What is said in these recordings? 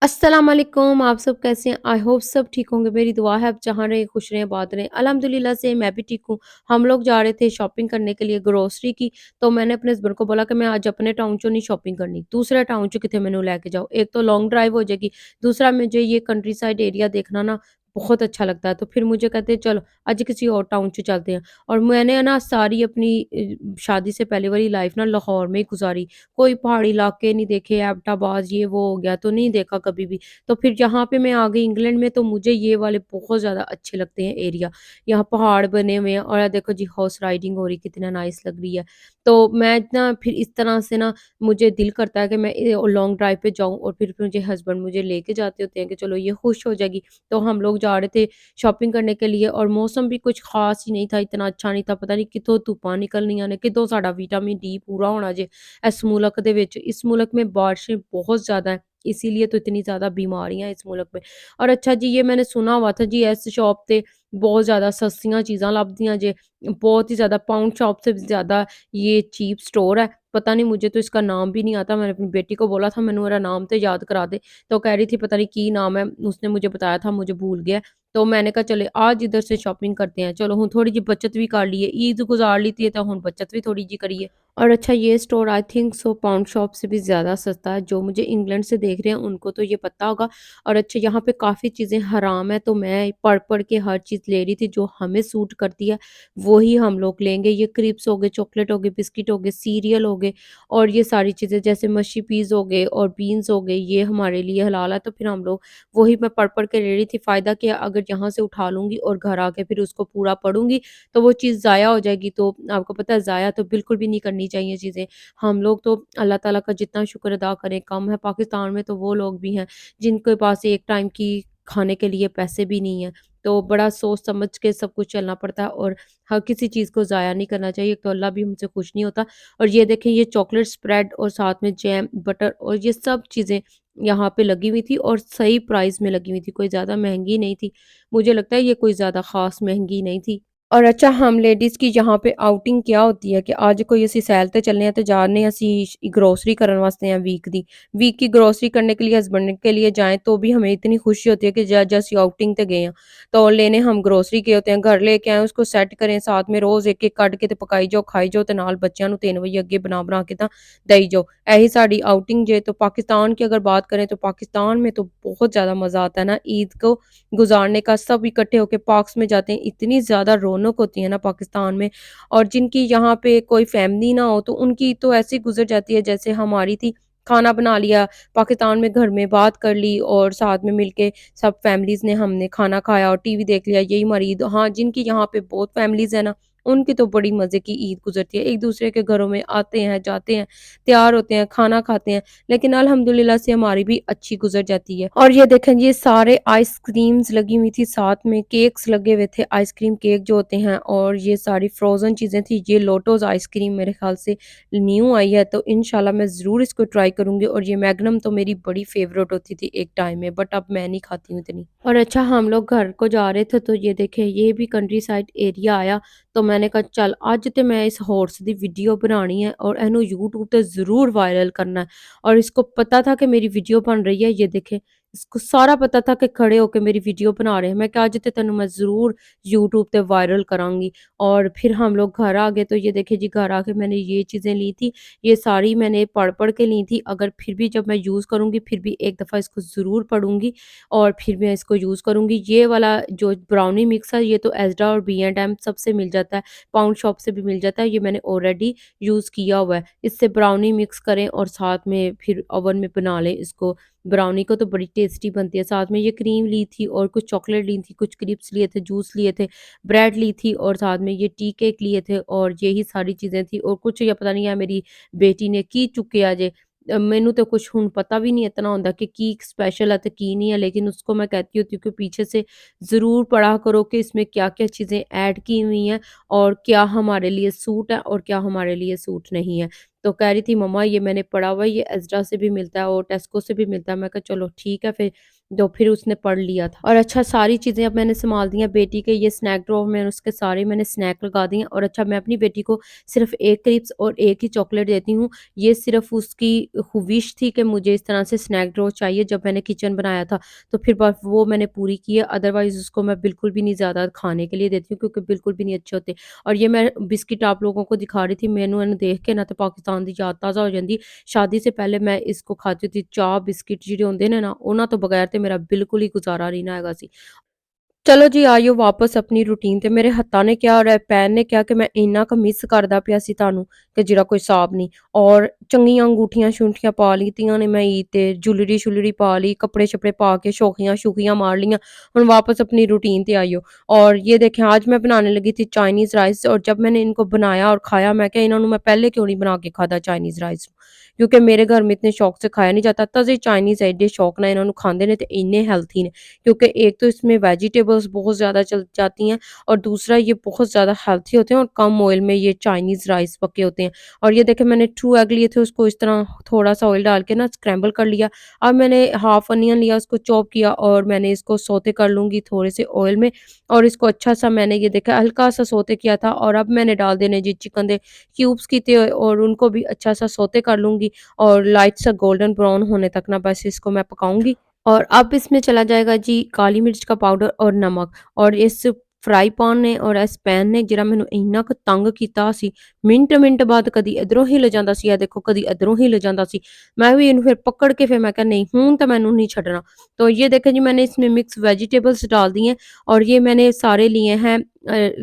अस्सलाम वालेकुम, आप सब कैसे हैं? आई होप सब ठीक होंगे। मेरी दुआ है आप जहाँ रहें खुश रहें, आबाद रहें। अल्हम्दुलिल्लाह से मैं भी ठीक हूँ। हम लोग जा रहे थे शॉपिंग करने के लिए ग्रोसरी की, तो मैंने अपने हस्बैंड को बोला कि मैं आज अपने टाउन चों नहीं शॉपिंग करनी, दूसरे टाउन चों किते मैनू लैके जाओ। एक तो लॉन्ग ड्राइव हो जाएगी, दूसरा मुझे ये कंट्री साइड एरिया देखना ना बहुत अच्छा लगता है। तो फिर मुझे कहते हैं चलो आज किसी और टाउन च चलते हैं। और मैंने ना सारी अपनी शादी से पहले वाली लाइफ ना लाहौर में ही गुज़ारी। कोई पहाड़ी इलाके नहीं देखे, एबटाबाद ये वो हो गया तो नहीं देखा कभी भी। तो फिर जहाँ पे मैं आ गई इंग्लैंड में तो मुझे ये वाले बहुत ज़्यादा अच्छे लगते हैं एरिया। यहाँ पहाड़ बने हुए हैं और देखो जी हॉर्स राइडिंग हो रही कितना नाइस लग रही है। तो मैं ना फिर इस तरह से ना मुझे दिल करता है कि मैं लॉन्ग ड्राइव पे जाऊँ और फिर मुझे हस्बैंड मुझे लेके जाते होते हैं कि चलो ये खुश हो जाएगी। तो हम लोग जा रहे थे शॉपिंग करने के लिए और मौसम भी कुछ ख़ास ही नहीं था, इतना अच्छा नहीं था। पता नहीं कित्थों धुप्पां निकलनियां ने, कित्थों साडा विटामिन डी पूरा होना जे इस मुल्क दे विच। इस मुल्क में बारिशें बहुत ज़्यादा हैं, इसीलिए तो इतनी ज़्यादा बीमारियाँ हैं इस मुल्क में। और अच्छा जी ये मैंने सुना हुआ था जी इस शॉप ते बहुत ज़्यादा सस्तियां चीज़ां लभदियां जे, बहुत ही ज़्यादा पाउंड शॉप से भी ज़्यादा ये चीप स्टोर है। पता नहीं मुझे तो इसका नाम भी नहीं आता। मैंने अपनी बेटी को बोला था मैनू मेरा नाम तो याद करा दे, तो कह रही थी पता नहीं की नाम है, उसने मुझे बताया था मुझे भूल गया। तो मैंने कहा चले आज इधर से शॉपिंग करते हैं। चलो हुण थोड़ी जी बचत भी कर लीए, ईद गुज़ार ली थी तो हुण बचत भी थोड़ी जी करिए। और अच्छा ये store I think so pound shop से भी ज़्यादा सस्ता है। जो मुझे इंग्लैंड से देख रहे हैं उनको तो ये पता होगा। और अच्छा यहाँ पे काफ़ी चीज़ें हराम है तो मैं पढ़-पढ़ के हर चीज़ ले रही थी जो हमें सूट करती है, वो ही हम लोग लेंगे। ये क्रिप्स हो गए, चॉकलेट हो गए, बिस्किट हो गए, सीरियल हो गए और ये सारी चीज़ें जैसे मशी पीस हो गए और बीन्स हो गए, ये हमारे लिए हलाल है तो फिर हम लोग वही मैं पढ़-पढ़ के ले रही थी। फ़ायदा क्या अगर यहाँ से उठा लूँगी और घर आके फिर उसको पूरा पढ़ूँगी तो वो चीज़ ज़ाया हो जाएगी। तो आपको पता है ज़ाया तो बिल्कुल भी नहीं करनी चाहिए चीज़ें। हम लोग तो अल्लाह ताला का जितना शुक्र अदा करें कम है। पाकिस्तान में तो वो लोग भी हैं जिनके पास एक टाइम की खाने के लिए पैसे भी नहीं है। तो बड़ा सोच समझ के सब कुछ चलना पड़ता है और हर किसी चीज़ को ज़ाया नहीं करना चाहिए। एक तो अल्लाह भी हमसे खुश नहीं होता। और ये देखें ये चॉकलेट स्प्रेड और साथ में जैम, बटर और ये सब चीज़ें यहाँ पे लगी हुई थी और सही प्राइस में लगी हुई थी, कोई ज़्यादा महँगी नहीं थी। मुझे लगता है ये कोई ज़्यादा ख़ास महँगी नहीं थी। और अच्छा हम लेडीज़ की यहाँ पे आउटिंग क्या होती है कि आज कोई ਅਸੀਂ सैल ते चलने हैं तो जाने ਅਸੀਂ ग्रोसरी करन वास्ते हैं वीक दी। वीक की ग्रोसरी करने के लिए हस्बैंड के लिए जाएँ तो भी हमें इतनी खुशी होती है कि ज जैसे आउटिंग ते गए हैं। तो लेने हम ग्रोसरी गए होते हैं, घर लेके आए उसको सेट करें साथ में रोज़ एक-एक कट के ते पकाई जाओ, खाई जाओ ते नाल बच्चों नू 3 बजे अगे बना-बना के तां देई जाओ। यही साडी आउटिंग जे। तो पाकिस्तान की अगर बात करें तो पाकिस्तान में तो बहुत ज़्यादा मज़ा आता है ना ईद को गुज़ारने का। सब इकट्ठे होके पार्क्स में जाते हैं, इतनी ज़्यादा रौनक होती है ना पाकिस्तान में। और जिनकी यहाँ पे कोई फैमिली ना हो तो उनकी तो ऐसे गुज़र जाती है जैसे हमारी थी। खाना बना लिया, पाकिस्तान में घर में बात कर ली और साथ में मिलके सब फैमिलीज़ ने हमने खाना खाया और टीवी देख लिया, यही हमारी ईद। हाँ, जिनकी यहाँ पे बहुत फैमिलीज़ है ना, उनकी तो बड़ी मज़े की ईद गुज़रती है। एक-दूसरे के घरों में आते हैं, जाते हैं, तैयार होते हैं, खाना खाते हैं। लेकिन अल्हम्दुलिल्लाह से हमारी भी अच्छी गुज़र जाती है। और ये देखें ये सारे आइसक्रीम्स लगी हुई थी, साथ में केक्स लगे हुए थे, आइसक्रीम केक जो होते हैं और ये सारी फ्रोज़न चीज़ें थी। ये लोटोज़ आइसक्रीम मेरे ख़्याल से न्यू आई है तो इंशाल्लाह मैं ज़रूर इसको ट्राई करूँगी। और ये मैग्नम तो मेरी बड़ी फ़ेवरेट होती थी एक टाइम में, बट अब मैं नहीं खाती हूँ इतनी। और अच्छा हम लोग घर को जा रहे थे तो ये देखें ये भी कंट्री साइड एरिया आया। तो मैंने कहा चल अज ते मैं इस हॉर्स दी वीडियो बनानी है और इहनू यूट्यूब ते ज़रूर वायरल करना है। और इसको पता था कि मेरी वीडियो बन रही है, ये देखें इसको सारा पता था कि खड़े होके मेरी वीडियो बना रहे हैं। मैं कहा अज ते तेनू मैं ज़रूर यूट्यूब ते वायरल करांगी। और फिर हम लोग घर आ गए तो ये देखिए जी घर आके मैंने ये चीज़ें ली थी, ये सारी मैंने पढ़-पढ़ के ली थी। अगर फिर भी जब मैं यूज़ करूँगी फिर भी एक दफ़ा इसको ज़रूर पढ़ूँगी और फिर मैं इसको यूज़ करूँगी। ये वाला जो ब्राउनी मिक्स है ये तो एज़डा और बी&एम सबसे मिल जाता है, पाउंड शॉप से भी मिल जाता है। ये मैंने ऑलरेडी यूज़ किया हुआ है। इससे ब्राउनी मिक्स करें और साथ में फिर ओवन में बना लें इसको। ब्राउनी को तो बड़ी टेस्टी बनती है। साथ में ये क्रीम ली थी और कुछ चॉकलेट ली थी, कुछ क्रिप्स लिए थे, जूस लिए थे, ब्रेड ली थी और साथ में ये टी केक लिए थे और यही सारी चीज़ें थी। और कुछ या पता नहीं है मेरी बेटी ने की चुक्या जे। मैनू तो कुछ हुण पता भी नहीं इतना होंदा कि की स्पेशल है ते की नहीं है, लेकिन उसको मैं कहती होती हूँ कि पीछे से ज़रूर पढ़ा करो कि इसमें क्या-क्या चीज़ें ऐड की हुई हैं और क्या हमारे लिए सूट है और क्या हमारे लिए सूट नहीं है। तो कह रही थी मम्मा ये मैंने पढ़ा हुआ है, ये एज़रा से भी मिलता है और टेस्को से भी मिलता है। मैं कहा चलो ठीक है फिर, तो फिर उसने पढ़ लिया था। और अच्छा सारी चीज़ें अब मैंने सँभाल दी हैं, बेटी के ये स्नैक ड्रॉवर में उसके सारे मैंने स्नैक लगा दिए हैं। और अच्छा मैं अपनी बेटी को सिर्फ़ 1 क्रिप्स और 1 ही चॉकलेट देती हूँ। ये सिर्फ़ उसकी विश थी कि मुझे इस तरह से स्नैक ड्रॉवर चाहिए, जब मैंने किचन बनाया था, तो फिर बस वो मैंने पूरी की है। अदरवाइज़ उसको मैं बिल्कुल भी नहीं ज़्यादा खाने के लिए देती हूँ, क्योंकि बिल्कुल भी नहीं अच्छे होते। और ये मैं बिस्किट आप लोगों को दिखा रही थी, मैनू इन्हू देख के ना तो पाकिस्तान दी याद ताज़ा हो जाती। शादी से पहले मैं इसको खाती थी, चाह बिस्किट ਜਿਹੜੇ ਹੁੰਦੇ ਨੇ ਨਾ, ਉਹਨਾਂ ਤੋਂ ਬਗੈਰ ਤੇ ਮੇਰਾ ਬਿਲਕੁਲ ਹੀ ਗੁਜ਼ਾਰਾ ਨਹੀਂ ਨਾ ਹੈਗਾ ਸੀ। ਚਲੋ ਜੀ ਆਇਓ ਵਾਪਸ ਆਪਣੀ ਰੂਟੀਨ ਤੇ। ਮੇਰੇ ਹੱਥਾਂ ਨੇ ਕਿਹਾ ਔਰ ਪੈਰ ਨੇ ਕਿਹਾ ਕਿ ਮੈਂ ਇੰਨਾ ਕੁ ਮਿਸ ਕਰਦਾ ਪਿਆ ਸੀ ਤੁਹਾਨੂੰ ਕਿ ਜਿਹੜਾ ਕੋਈ ਹਿਸਾਬ ਨਹੀਂ। ਔਰ ਚੰਗੀਆਂ ਅੰਗੂਠੀਆਂ-ਸ਼ੂਠੀਆਂ ਪਾ ਲਿੱਤੀਆਂ ਨੇ ਮੈਂ ਈਦ ਤੇ, ਜੁਲਰੀ-ਸ਼ੁਲਰੀ ਪਾ ਲਈ, कपड़े-शपड़े पा के शौखियाँ-शूखियाँ मार लियाँ। हुण वापस अपनी रूटीन पे आइयो। और ये देखें आज मैं बनाने लगी थी चाइनीज़ राइस, और जब मैंने इनको बनाया और खाया, मैं क्या इन्होंने मैं पहले क्यों नहीं बना के खाधा चाइनीज़ राइस, क्योंकि मेरे घर में इतने शौक से खाया नहीं जाता। तज़े चाइनीज़ एडे शौक नाल इन्होंने खांदे ने ते इन्ने हेल्थी ने, क्योंकि एक तो इसमें वेजिटेबल्स बहुत ज़्यादा चल जाती हैं, और दूसरा ये बहुत ज़्यादा हेल्थी होते हैं और कम ऑयल में ये चाइनीज़ राइस पके होते हैं। और ये देखें मैंने 2 एग लिए थे, उसको इस तरह थोड़ा-सा ऑयल डाल के ना स्क्रैम्बल कर लिया। अब मैंने हाफ अनियन लिया, उसको चॉप किया और मैंने इसको सौते कर लूँगी थोड़े से ऑयल में, और इसको अच्छा-सा मैंने ये देखा हल्का-सा सौते किया था। और अब मैंने डाल देने जी चिकन दे क्यूब्स कीते होए, और उनको भी अच्छा-सा सौते कर लूँगी, और लाइट सा गोल्डन ब्राउन होने तक ना बस इसको मैं पकाऊँगी। और अब इसमें चला जाएगा जी काली मिर्च का पाउडर और नमक। और इस फ्राई पैन ने और इस पैन ने ਜਿਹੜਾ ਮੈਨੂੰ ਇੰਨਾ ਕੁ ਤੰਗ ਕੀਤਾ ਸੀ, ਮਿੰਟ-ਮਿੰਟ ਬਾਅਦ ਕਦੀ ਇੱਧਰੋਂ ਹਿੱਲ ਜਾਂਦਾ ਸੀ, ਇਹ ਦੇਖੋ ਕਦੀ ਇੱਧਰੋਂ ਹਿੱਲ ਜਾਂਦਾ ਸੀ। मैं भी इन्हें फिर पकड़ के फिर मैं कहा नहीं हूँ तो मैंने नहीं छड़ना। तो ये देखें जी मैंने इसमें मिक्स वेजिटेबल्स डाल दी हैं, और ये मैंने सारे लिए हैं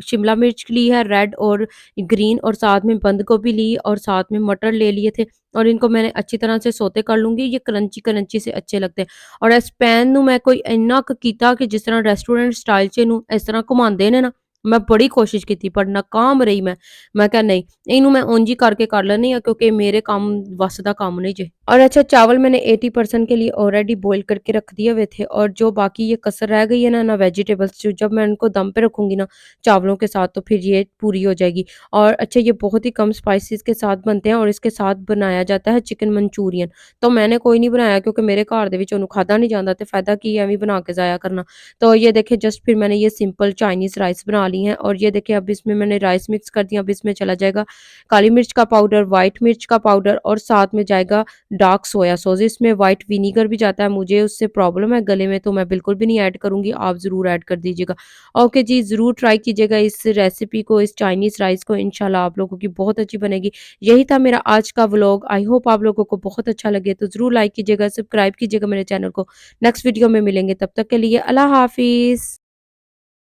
शिमला मिर्च ली है रेड और ग्रीन, और साथ में बंद गोभी ली, और साथ में मटर ले लिए थे। और इनको मैंने अच्छी तरह से सौते कर लूँगी, ये क्रंची-क्रंची से अच्छे लगते हैं। और इस पैन ਨੂੰ मैं कोई ਇੰਨਾ ਕੁ ਕੀਤਾ ਕਿ ਜਿਸ ਤਰ੍ਹਾਂ ਰੈਸਟੋਰੈਂਟ ਸਟਾਈਲ 'ਚ ਇਹਨੂੰ ਇਸ ਤਰ੍ਹਾਂ ਘੁਮਾਉਂਦੇ ਨੇ ਨਾ, ਮੈਂ ਬੜੀ ਕੋਸ਼ਿਸ਼ ਕੀਤੀ ਪਰ ਨਾਕਾਮ ਰਹੀ ਮੈਂ। मैं ਕਿਹਾ नहीं ਇਹਨੂੰ मैं ਉਂਝ ਹੀ करके कर ਲੈਂਦੀ ਹਾਂ, क्योंकि मेरे काम ਵੱਸ ਦਾ काम नहीं जे। और अच्छा चावल मैंने 80% के लिए ऑलरेडी बॉईल करके रख दिए हुए थे, और जो बाकी ये कसर रह गई है ना वेजिटेबल्स, जो जब मैं इनको दम पे रखूँगी ना चावलों के साथ, तो फिर ये पूरी हो जाएगी। और अच्छा ये बहुत ही कम स्पाइसेस के साथ बनते हैं, और इसके साथ बनाया जाता है चिकन मंचूरियन। तो मैंने कोई नहीं बनाया, क्योंकि मेरे घर ਦੇ ਵਿੱਚ ਉਹਨੂੰ ਖਾਧਾ नहीं जाता, तो फ़ायदा की ਐਵੇਂ बना के ज़ाया करना। तो ये देखिए जस्ट फिर मैंने ये सिंपल चाइनीज़ राइस बना ली हैं। और ये देखिए अब इसमें मैंने राइस मिक्स कर दिया। अब इसमें चला जाएगा काली मिर्च का पाउडर, व्हाइट मिर्च का पाउडर, और साथ में जाएगा डार्क सोया सॉस। इसमें व्हाइट विनेगर भी जाता है, मुझे उससे प्रॉब्लम है गले में, तो मैं बिल्कुल भी नहीं ऐड करूँगी, आप ज़रूर ऐड कर दीजिएगा। ओके जी, ज़रूर ट्राई कीजिएगा इस रेसिपी को, इस चाइनीज़ राइस को, इंशाल्लाह आप लोगों की बहुत अच्छी बनेगी। यही था मेरा आज का व्लॉग, आई होप आप लोगों को बहुत अच्छा लगे, तो ज़रूर लाइक कीजिएगा, सब्सक्राइब कीजिएगा मेरे चैनल को। नेक्स्ट वीडियो में मिलेंगे, तब तक के लिए अल्लाह हाफ़िज़।